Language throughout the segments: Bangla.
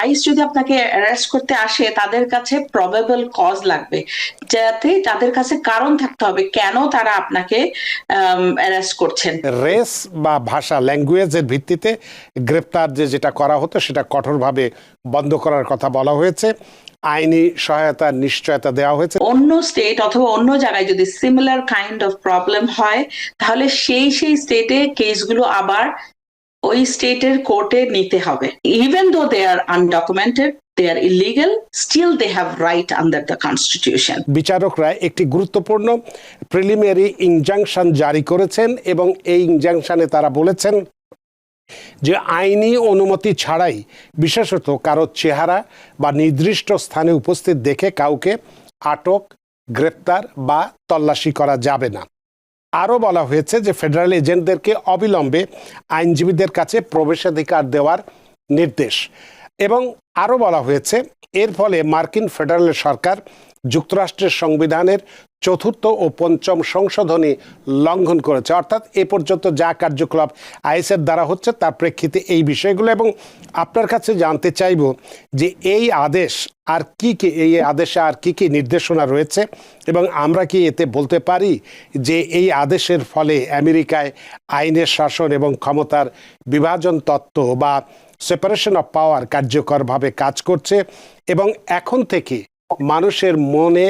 আইস যদি আপনাকে অ্যারেস্ট করতে আসে তাদের কাছে প্রবেবল কজ লাগবে, যাতে তাদের কাছে কারণ থাকতে হবে কেন তারা আপনাকে অ্যারেস্ট করছেন। রেস বা ভাষা ল্যাঙ্গুয়েজের ভিত্তিতে গ্রেপ্তার যেটা করা হতো সেটা কঠোরভাবে বন্ধ করার কথা বলা হয়েছে। আইনি সহায়তার নিশ্চয়তা দেওয়া হয়েছে। অন্য স্টেট অথবা অন্য জায়গায় যদি সিমিলার কাইন্ড অফ প্রবলেম হয় তাহলে সেই স্টেটে কেসগুলো আবার ওই স্টেটের কোর্টে নিতে হবে। Even though they are undocumented, they are illegal, still they have right under the constitution. বিচারকরা একটি গুরুত্বপূর্ণ প্রিলিমিনারি ইনজাংশন জারি করেছেন এবং এই ইনজাংশনে তারা বলেছেন যে আইনি অনুমতি ছাড়াই বিশেষত কারো চেহারা বা নির্দিষ্ট স্থানে উপস্থিত দেখে কাউকে আটক, গ্রেপ্তার বা তল্লাশি করা যাবে না। আরও বলা হয়েছে যে ফেডারেল এজেন্টদেরকে অবিলম্বে আইনজীবীদের কাছে প্রবেশাধিকার দেওয়ার নির্দেশ। এবং আরও বলা হয়েছে এর ফলে মার্কিন ফেডারেল সরকার যুক্তরাষ্ট্রের সংবিধানের ৪র্থ ও ৫ম সংশোধনী লঙ্ঘন করেছে। অর্থাৎ এ পর্যন্ত যা কার্যকলাপ আইএসের দ্বারা হচ্ছে তার প্রেক্ষিতে এই বিষয়গুলো। এবং আপনার কাছে জানতে চাইব যে এই আদেশ আর কি এই আদেশে আর কি নির্দেশনা রয়েছে এবং আমরা কি এতে বলতে পারি যে এই আদেশের ফলে আমেরিকায় আইনের শাসন এবং ক্ষমতার বিভাজন তত্ত্ব বা সেপারেশন অফ পাওয়ার কার্যকরভাবে কাজ করছে এবং এখন থেকে মানুষের মনে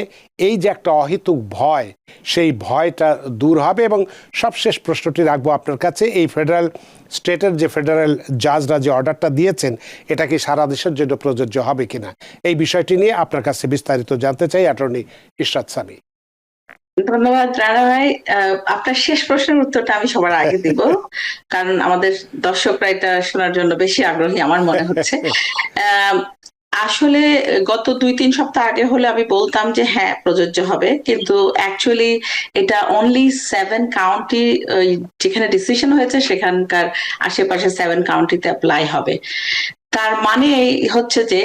এই যে একটা অহেতুক ভয়, সেই ভয়টা দূর হবে? এবং সবশেষ প্রশ্নটি রাখবো আপনার কাছে, এই ফেডারেল স্টেটের যে ফেডারেল জাজরা যে অর্ডারটা দিয়েছেন এটা কি সারা দেশের জন্য প্রযোজ্য হবে কিনা, এই বিষয়টি নিয়ে আপনার কাছে বিস্তারিত জানতে চাই অ্যাটর্নি ইশরাত সামি। ধন্যবাদ রানা ভাই। আপনার শেষ প্রশ্নের উত্তরটা আমি সবার আগে দিব, কারণ আমাদের দর্শকরা এটা শোনার জন্য বেশি আগ্রহী আমার মনে হচ্ছে। আসলে গত ২-৩ সপ্তাহ আগে হলে আমি বলতাম যে হ্যাঁ প্রযোজ্য হবে, কিন্তু অ্যাকচুয়ালি এটা অনলি 7 কাউন্টি, যেখানে ডিসিশন হয়েছে সেখানকার আশেপাশে 7 কাউন্টিতে অ্যাপ্লাই হবে। তার মানে হচ্ছে যে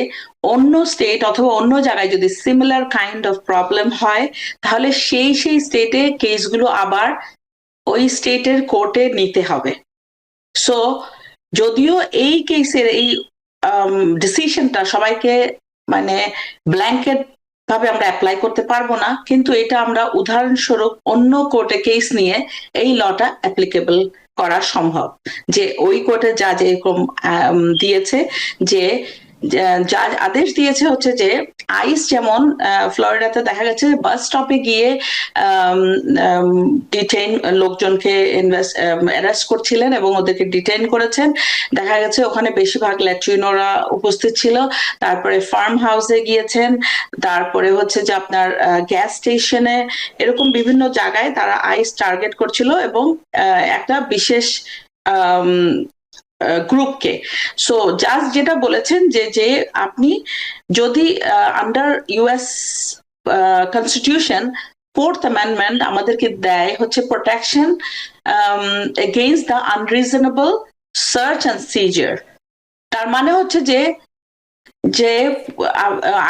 অন্য স্টেট অথবা অন্য জায়গায় যদি সিমিলার কাইন্ড অফ প্রবলেম হয় তাহলে সেই স্টেটে কেসগুলো আবার ওই স্টেটের কোর্টে নিতে হবে। সো যদিও এই কেসের এই ডিসিশনটা সবাইকে মানে ব্ল্যাঙ্কেট ভাবে আমরা অ্যাপ্লাই করতে পারবো না, কিন্তু এটা আমরা উদাহরণস্বরূপ অন্য কোর্টে কেস নিয়ে এই লটা অ্যাপ্লিকেবল করা সম্ভব। যে ওই কোর্টে যা যেরকম দিয়েছে, যে যা আদেশ দিয়েছে হচ্ছে যে আইস যেমন ফ্লোরিডাতে দেখা গেছে বাস স্টপে গিয়ে ডিটেইন লোকজনকে অ্যারেস্ট করছিলেন এবং ওদেরকে ডিটেইন করেছেন। দেখা গেছে ওখানে বেশিরভাগ ল্যাট্রিনোরা উপস্থিত ছিল। তারপরে ফার্ম হাউসে গিয়েছেন, তারপরে হচ্ছে যে আপনার গ্যাস স্টেশনে, এরকম বিভিন্ন জায়গায় তারা আইস টার্গেট করছিল এবং একটা বিশেষ গ্রুপকে। সো জাজ যেটা বলেছেন যে আপনি যদি under US constitution 4th amendment আমাদেরকে দেয় হচ্ছে protection against the unreasonable search and seizure. তার মানে হচ্ছে যে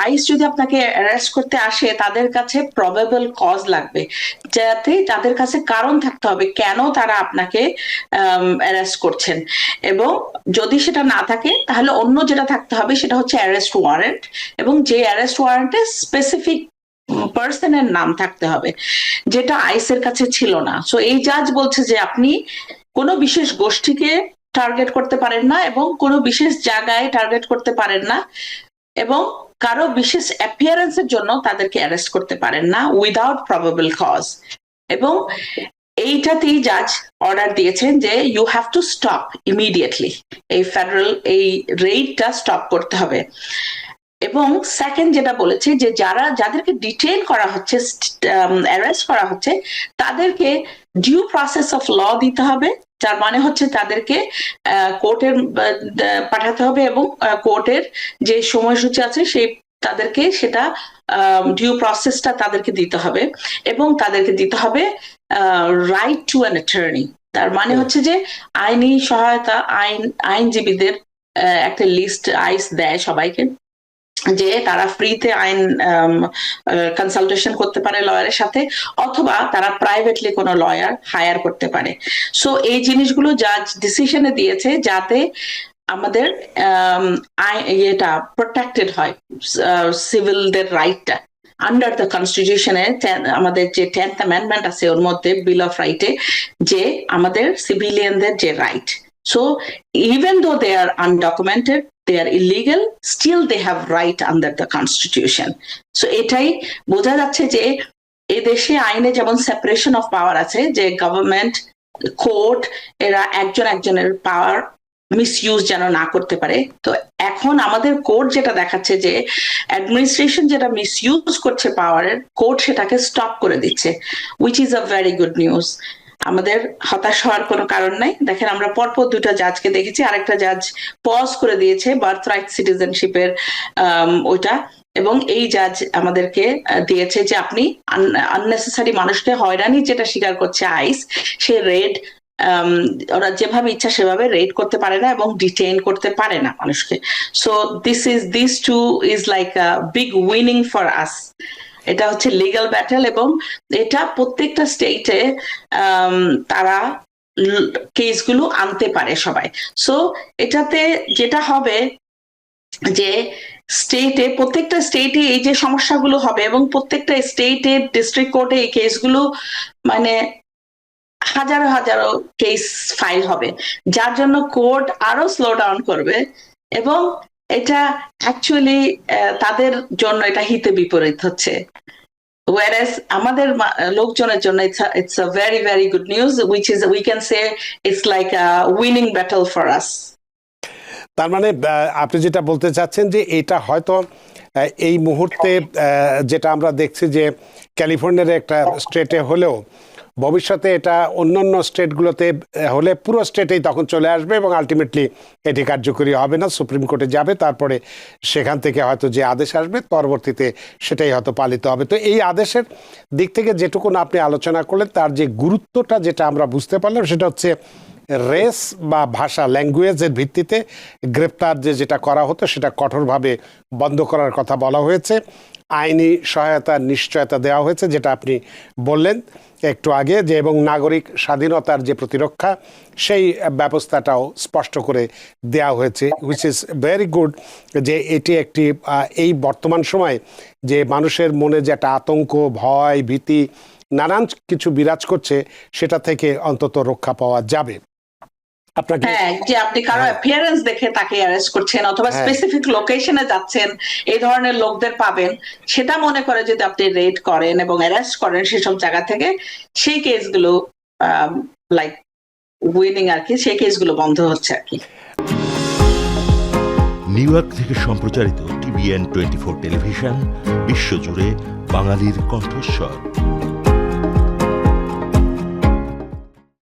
আইস যদি আপনাকে অ্যারেস্ট করতে আসে তাদের কাছে প্রবেবল কজ লাগবে, যাতে তাদের কাছে কারণ থাকতে হবে কেন তারা আপনাকে অ্যারেস্ট করছেন। এবং যদি সেটা না থাকে তাহলে অন্য যেটা থাকতে হবে সেটা হচ্ছে অ্যারেস্ট ওয়ারেন্ট, এবং যে অ্যারেস্ট ওয়ারেন্টে স্পেসিফিক পার্সনের নাম থাকতে হবে, যেটা আইসের কাছে ছিল না। সো এই জাজ বলছে যে আপনি কোনো বিশেষ গোষ্ঠীকে টার্গেট করতে পারেন না এবং কোনো বিশেষ জায়গায় টার্গেট করতে পারেন না এবং কারো বিশেষ অ্যাপিয়ারেন্সের জন্য তাদেরকে অ্যারেস্ট করতে পারেন না উইদাউট প্রবেবল কজ। এবং এইটাতেই জাজ অর্ডার দিয়েছেন যে you have to stop immediately, এই ফেডারেল এই রেইডটা স্টপ করতে হবে। এবং সেকেন্ড যেটা বলেছে যে যাদেরকে ডিটেইন করা হচ্ছে, অ্যারেস্ট করা হচ্ছে, তাদেরকে ডিউ প্রসেস অফ ল দিতে হবে। যার মানে হচ্ছে তাদেরকে কোর্টের পাঠাতে হবে এবং কোর্টের যে সময়সূচি আছে সেই তাদেরকে সেটা ডিউ প্রসেসটা তাদেরকে দিতে হবে এবং তাদেরকে দিতে হবে রাইট টু অ্যান অ্যাটর্নি। তার মানে হচ্ছে যে আইনি সহায়তা, আইনজীবীদের একটা লিস্ট আইস দেয় সবাইকে, যে তারা ফ্রিতে আইন কনসালটেশন করতে পারে লয়ারের সাথে, অথবা তারা প্রাইভেটলি কোনো লয়ার হায়ার করতে পারে। সো এই জিনিসগুলো জাজ ডিসিশনে দিয়েছে যাতে আমাদের এটা প্রোটেক্টেড হয়, সিভিলদের রাইটটা আন্ডার দ্য কনস্টিটিউশনে। আমাদের যে 10th অ্যামেন্ডমেন্ট আছে ওর মধ্যে, বিল অফ রাইটে, যে আমাদের সিভিলিয়ানদের যে right. So even though they are undocumented, they are illegal, still they have right under the constitution. So এটাই বোঝা যাচ্ছে যে এই দেশে আইনে যেমন সেপারেশন অফ পাওয়ার আছে, যে গভর্নমেন্ট, কোর্ট, এরা একজনের পাওয়ার মিসইউজ যেন না করতে পারে। তো এখন আমাদের কোর্ট যেটা দেখাচ্ছে যে অ্যাডমিনিস্ট্রেশন যেটা মিসইউজ করছে পাওয়ারের, কোর্ট সেটাকে স্টপ করে দিচ্ছে, which is a very good news. আমাদের হতাশ হওয়ার কোনো কারণ নাই। দেখেন, আমরা পরপর 2টা জাজকে দেখেছি, আরেকটা জাজ পজ করে দিয়েছে বার্থ রাইট সিটিজেনশিপের ওইটা, এবং এই জাজ আমাদেরকে দিয়েছে যে আপনি আননেসেসারি মানুষকে হয়রানি যেটা স্বীকার করছে আইস, সে রেড, ওরা যেভাবে ইচ্ছা সেভাবে রেড করতে পারে না এবং ডিটেইন করতে পারে না মানুষকে। So this too is like a big winning for us. এটা হচ্ছে লিগ্যাল ব্যাটেল, এবং এটা প্রত্যেকটা স্টেটে তারা কেসগুলো আনতে পারে সবাই। সো এটাতে যেটা হবে যে স্টেটে, প্রত্যেকটা স্টেটে এই যে সমস্যাগুলো হবে, এবং প্রত্যেকটা স্টেটে ডিস্ট্রিক্ট কোর্টে এই কেসগুলো মানে হাজারো হাজারো কেস ফাইল হবে, যার জন্য কোর্ট আরো স্লো ডাউন করবে, এবং এটা অ্যাকচুয়ালি তাদের জন্য এটা হিতে বিপরীত হচ্ছে। Whereas আমাদের লোকজনের জন্য it's a very very good news, which is we can say it's like a winning battle for us. তার মানে আপনি যেটা বলতে চাচ্ছেন যে এটা হয়তো এই মুহূর্তে যেটা আমরা দেখছি যে ক্যালিফোর্নিয়ার একটা স্টেটে হলেও ভবিষ্যতে এটা অন্যান্য স্টেটগুলোতে হলে পুরো স্টেটেই তখন চলে আসবে, এবং আলটিমেটলি এটি কার্যকরী হবে না, সুপ্রিম কোর্টে যাবে, তারপরে সেখান থেকে হয়তো যে আদেশ আসবে পরবর্তীতে সেটাই হয়তো পালিত হবে। তো এই আদেশের দিক থেকে যেটুকুন আপনি আলোচনা করলেন, তার যে গুরুত্বটা যেটা আমরা বুঝতে পারলাম সেটা হচ্ছে রেস বা ভাষা, ল্যাঙ্গুয়েজের ভিত্তিতে গ্রেপ্তার যেটা করা হতো সেটা কঠোরভাবে বন্ধ করার কথা বলা হয়েছে। আইনি সহায়তার নিশ্চয়তা দেওয়া হয়েছে, যেটা আপনি বললেন একটু আগে, যে এবং নাগরিক স্বাধীনতার যে প্রতিরক্ষা সেই ব্যবস্থাটাও স্পষ্ট করে দেওয়া হয়েছে, হুইচ ইজ ভেরি গুড। যে এটি একটি এই বর্তমান সময়ে যে মানুষের মনে যে একটা আতঙ্ক, ভয়, ভীতি, নানান কিছু বিরাজ করছে, সেটা থেকে অন্তত রক্ষা পাওয়া যাবে। হ্যাঁ, যে আপনি কারো অ্যাপিয়ারেন্স দেখে তাকে অ্যারেস্ট করছেন অথবা স্পেসিফিক লোকেশনে যাচ্ছেন, এই ধরনের লোকদের পাবেন, সেটা মনে করে যদি আপনি রেড করেন এবং অ্যারেস্ট করেন সেসব জায়গা থেকে, সেই কেসগুলো লাইক উইনিং আর কি, সেই কেসগুলো বন্ধ হচ্ছে আর কি। নিউ ইয়র্ক থেকে সম্প্রচারিত TVN 24 টেলিভিশন, বিশ্বজুড়ে বাঙালির কণ্ঠস্বর।